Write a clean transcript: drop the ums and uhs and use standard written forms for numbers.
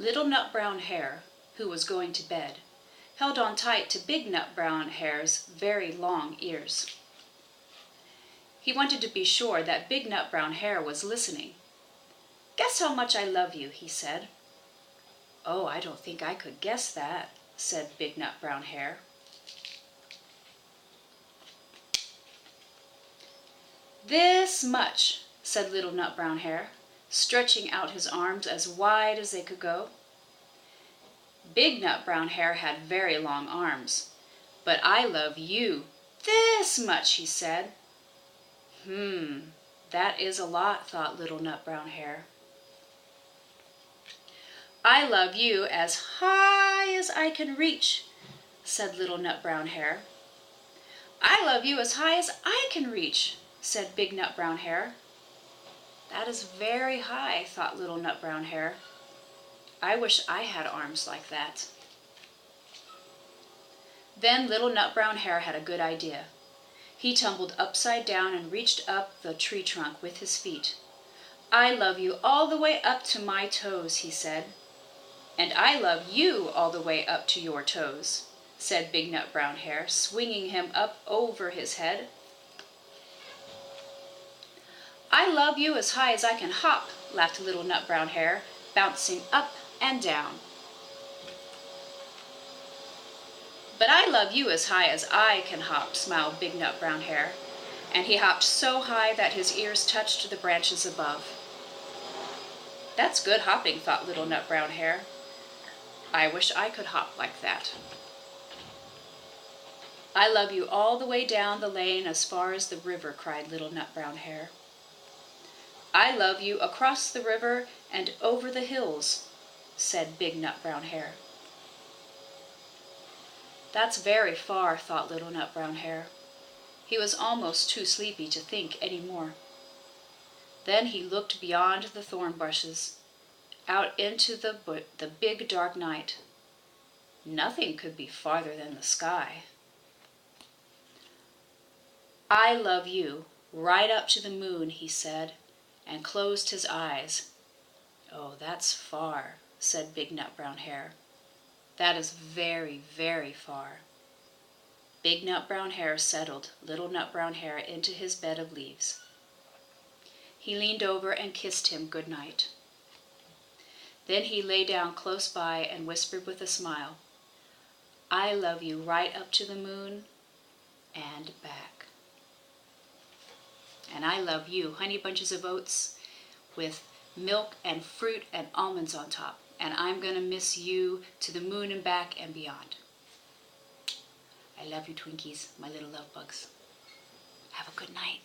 Little Nut Brown Hare, who was going to bed, held on tight to Big Nut Brown Hare's very long ears. He wanted to be sure that Big Nut Brown Hare was listening. "Guess how much I love you," he said. "Oh, I don't think I could guess that," said Big Nut Brown Hare. "This much," said Little Nut Brown Hare, stretching out his arms as wide as they could go. Big Nut Brown Hare had very long arms. "But I love you this much," he said. That is a lot," thought Little Nut Brown Hare. "I love you as high as I can reach," said Little Nut Brown Hare. "I love you as high as I can reach," said Big Nut Brown Hare. That is very high, thought Little Nut Brown Hare. I wish I had arms like that. Then Little Nut Brown Hare had a good idea. He tumbled upside down and reached up the tree trunk with his feet. "I love you all the way up to my toes," he said. "And I love you all the way up to your toes," said Big Nut Brown Hare, swinging him up over his head. "I love you as high as I can hop," laughed Little Nut Brown Hare, bouncing up and down. "But I love you as high as I can hop," smiled Big Nut Brown Hare, and he hopped so high that his ears touched the branches above. "That's good hopping," thought Little Nut Brown Hare. "I wish I could hop like that." "I love you all the way down the lane as far as the river," cried Little Nut Brown Hare. "I love you across the river and over the hills," said Big Nut Brown Hare. That's very far, thought Little Nut Brown Hare. He was almost too sleepy to think any more. Then he looked beyond the thorn bushes, out into the big dark night. Nothing could be farther than the sky. "I love you right up to the moon," he said, and closed his eyes. "Oh, that's far," said Big Nut Brown Hare. "That is very, very far." Big Nut Brown Hare settled Little Nut Brown Hare into his bed of leaves. He leaned over and kissed him good night. Then he lay down close by and whispered with a smile, "I love you right up to the moon and back." And I love you, honey bunches of oats with milk and fruit and almonds on top. And I'm going to miss you to the moon and back and beyond. I love you, Twinkies, my little love bugs. Have a good night.